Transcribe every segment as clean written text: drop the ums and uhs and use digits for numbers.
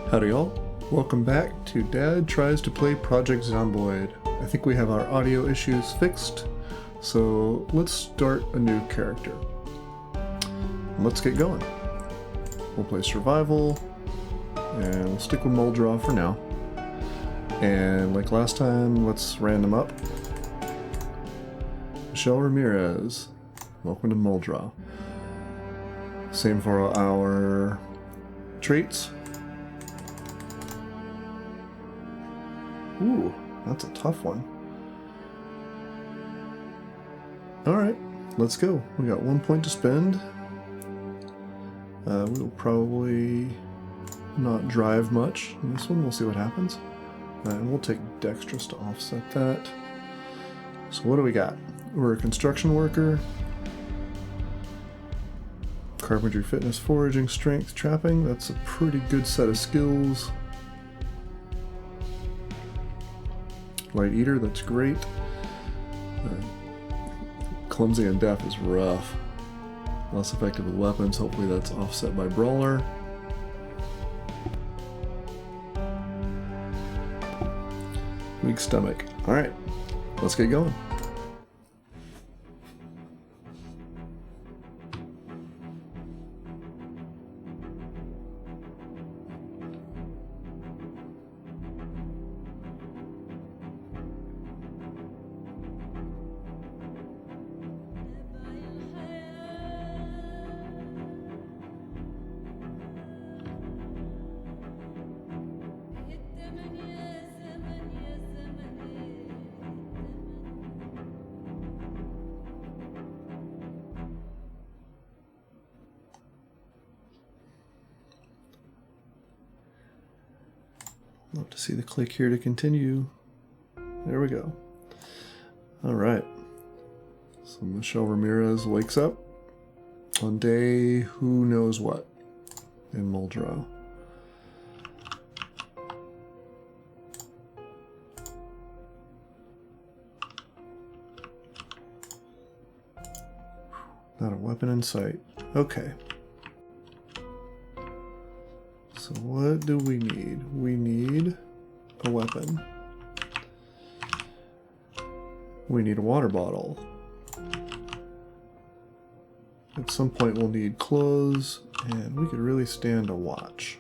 Howdy y'all, welcome back to Dad Tries to Play Project Zomboid. I think we have our audio issues fixed, so let's start a new character. Let's get going. We'll play survival, and we'll stick with Moldraw for now. And like last time, let's random up. Michelle Ramirez, welcome to Moldraw. Same for our traits. Ooh, that's a tough one. Alright, let's go. We got 1 point to spend. We'll probably not drive much in this one. We'll see what happens. And we'll take dexterous to offset that. So what do we got? We're a construction worker. Carpentry, fitness, foraging, strength, trapping. That's a pretty good set of skills. Light eater, that's great. Clumsy and deaf is rough. Less effective with weapons, hopefully that's offset by brawler. Weak stomach. Alright, let's get going. Love to see the click here to continue. There we go. Alright. So Michelle Ramirez wakes up on day who knows what in Moldraw. Not a weapon in sight. Okay. So what do we need? We need a weapon. We need a water bottle. At some point we'll need clothes, and we could really stand a watch.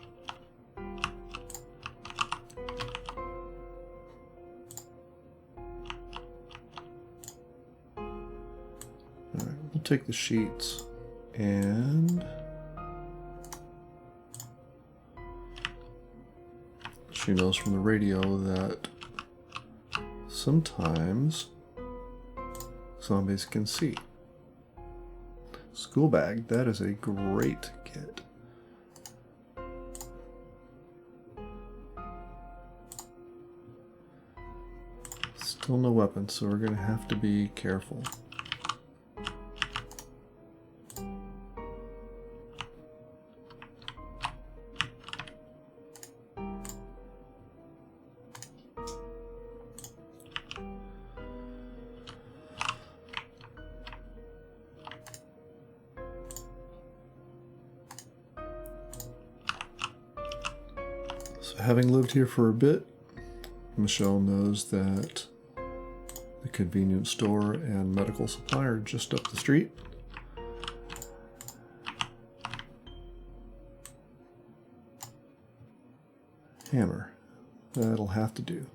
Alright, we'll take the sheets and she knows from the radio that sometimes zombies can see. School bag, that is a great kit. Still no weapons, so we're going to have to be careful. So having lived here for a bit, Michelle knows that the convenience store and medical supply are just up the street. Hammer. That'll have to do.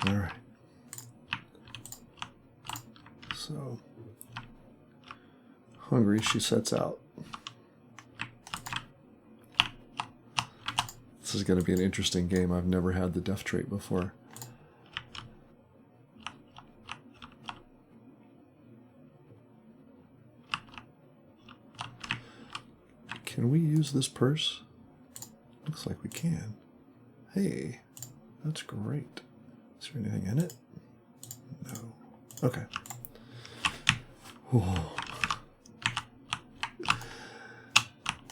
Alright. So, hungry, she sets out. This is going to be an interesting game. I've never had the deaf trait before. Can we use this purse? Looks like we can. Hey, that's great. Is there anything in it? No. Okay. Whoa.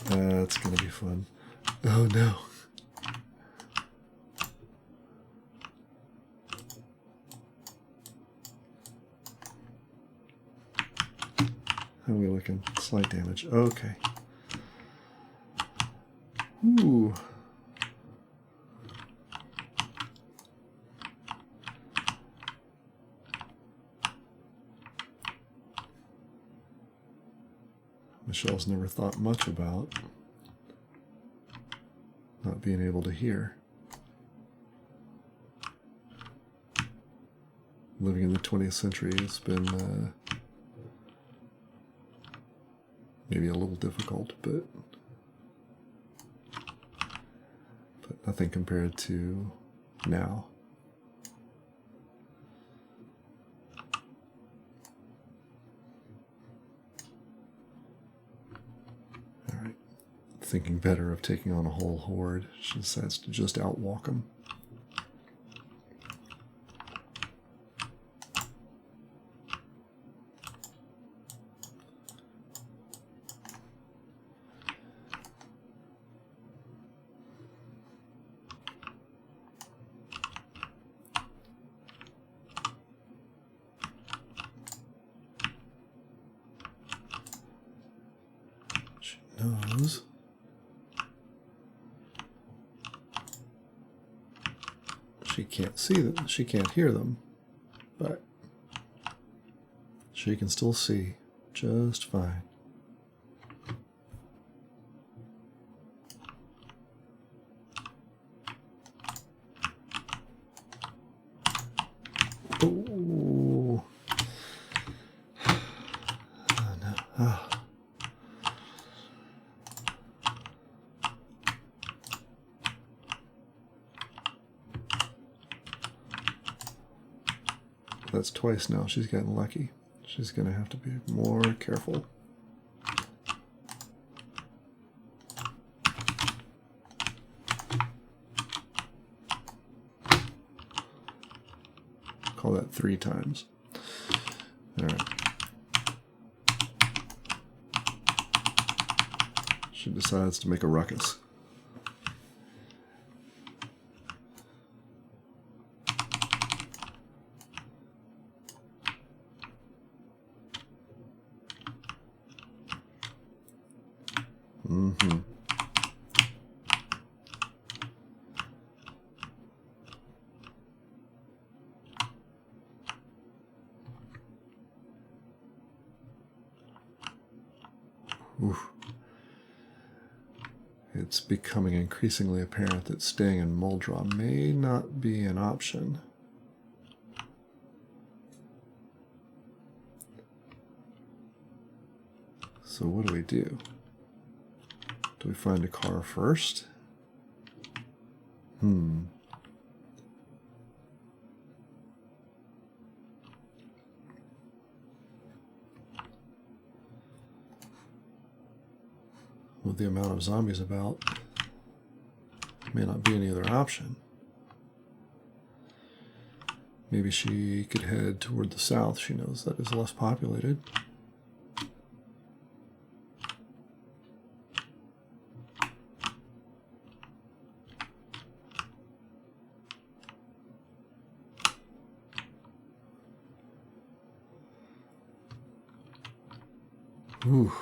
That's gonna be fun. Oh no. How are we looking? Slight damage. Okay. Ooh. Michelle's never thought much about not being able to hear. Living in the 20th century has been maybe a little difficult, but nothing compared to now. All right, thinking better of taking on a whole horde, she decides to just outwalk them. Knows. She can't see them, she can't hear them, but she can still see just fine. Oh, oh no. Oh. That's twice now. She's gotten lucky. She's going to have to be more careful. Call that 3 times. All right. She decides to make a ruckus. Mm-hmm. Oof. It's becoming increasingly apparent that staying in Muldra may not be an option. So what do we do? Do we find a car first? With the amount of zombies about, may not be any other option. Maybe she could head toward the south. She knows that is less populated. Ooh.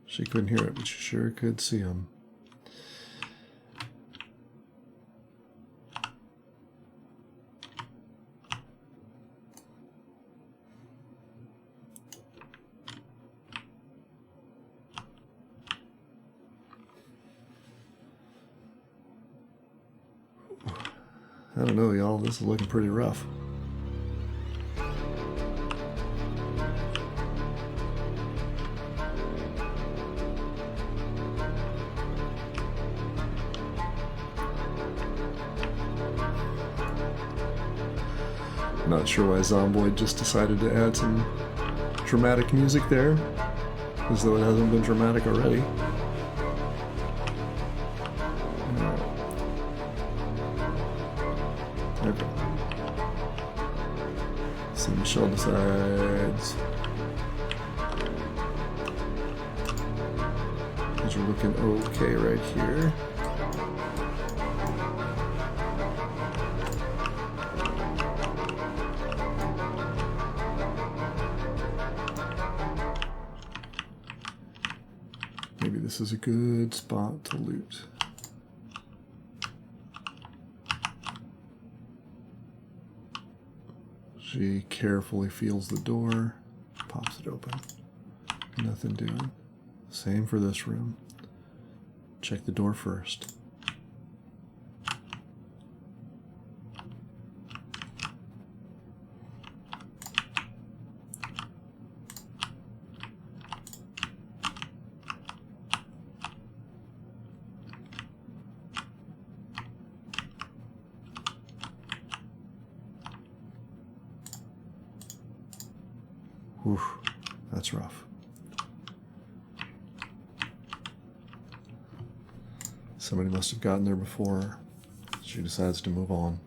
She couldn't hear it, but she sure could see him. I don't know, y'all. This is looking pretty rough. Not sure why Zomboid just decided to add some dramatic music there, as though it hasn't been dramatic already. Okay. So Michelle decides. These are looking okay right here. Maybe this is a good spot to loot. She carefully feels the door, pops it open. Nothing doing. Same for this room. Check the door first. Oof, that's rough. Somebody must have gotten there before. She decides to move on.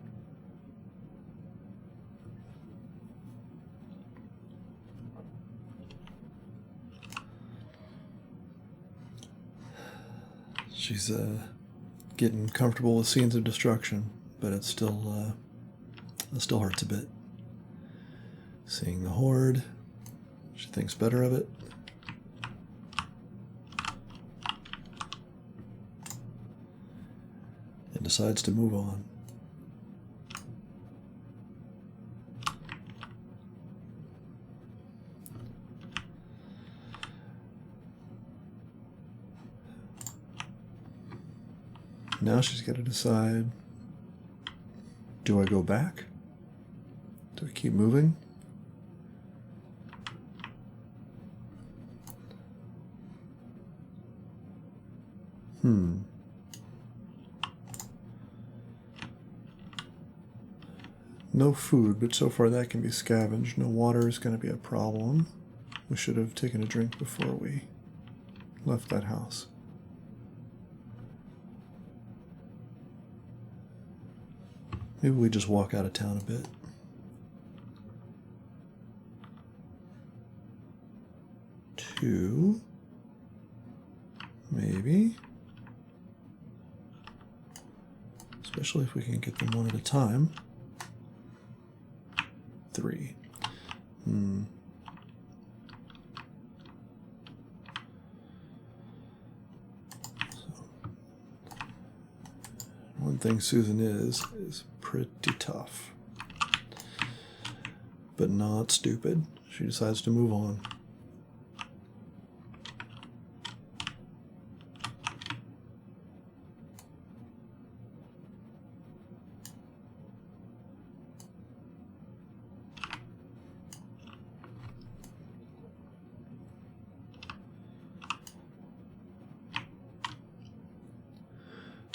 She's getting comfortable with scenes of destruction, but it still hurts a bit. Seeing the horde, she thinks better of it. And decides to move on. Now she's got to decide, do I go back? Do I keep moving? No food, but so far that can be scavenged. No water is going to be a problem. We should have taken a drink before we left that house. Maybe we just walk out of town a bit. Two. Maybe. Especially if we can get them one at a time. 3. So, one thing Susan is pretty tough, but not stupid. She decides to move on.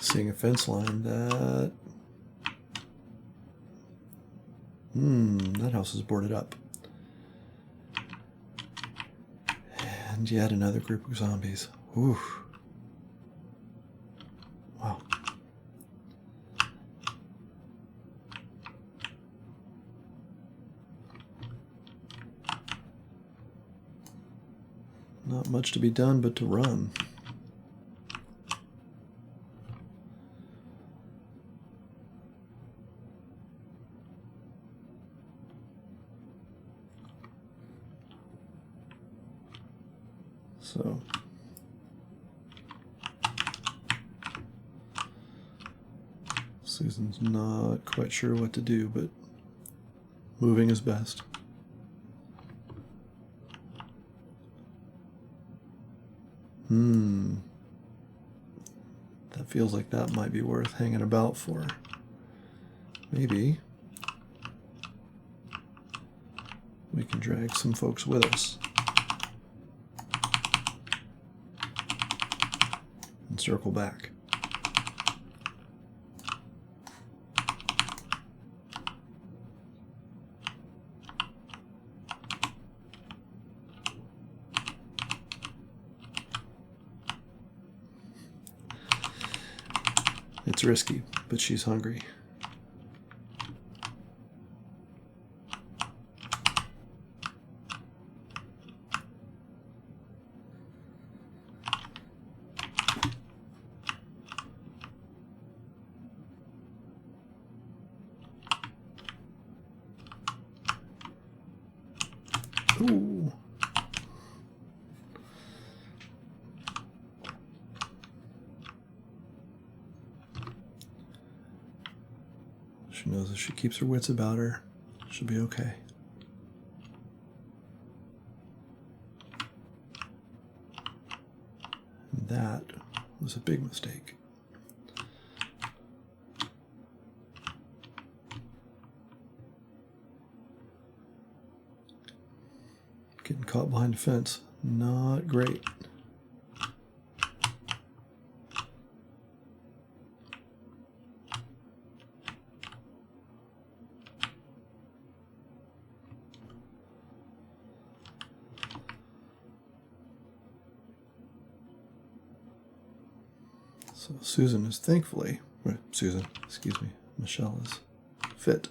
Seeing a fence line that... that house is boarded up. And yet another group of zombies. Oof. Wow. Not much to be done but to run. So Susan's not quite sure what to do, but moving is best. That feels like that might be worth hanging about for. Maybe we can drag some folks with us. And circle back. It's risky, but she's hungry. Ooh. She knows if she keeps her wits about her, she'll be okay. And that was a big mistake. Getting caught behind a fence, not great. So Susan is thankfully, Michelle is fit.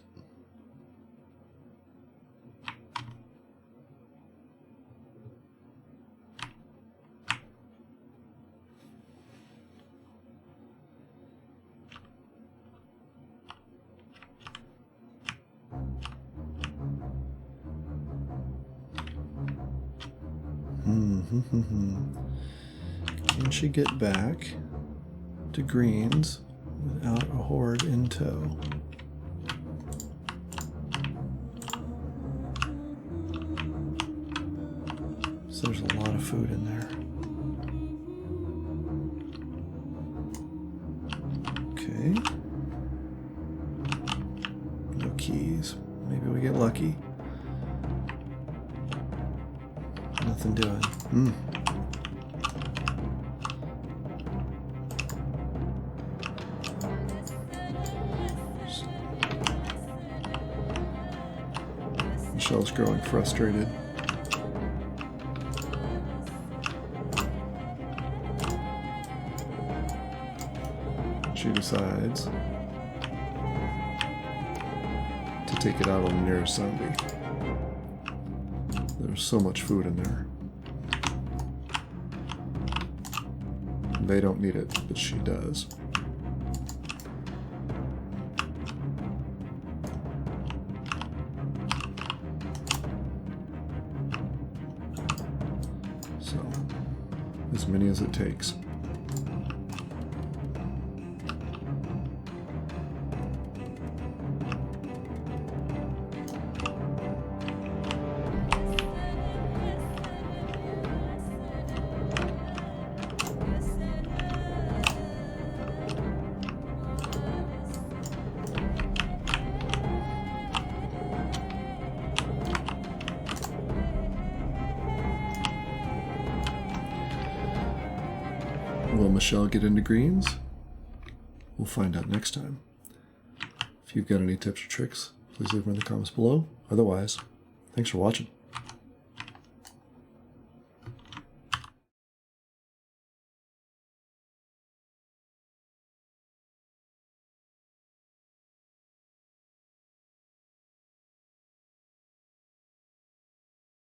Can she get back to greens without a horde in tow? So there's a lot of food in there. Okay. No keys. Maybe we get lucky. Nothing doing. Michelle's growing frustrated. She decides to take it out on the nearest zombie. There's so much food in there. They don't need it, but she does. So, as many as it takes. Will Michelle get into greens? We'll find out next time. If you've got any tips or tricks, please leave them in the comments below. Otherwise, thanks for watching.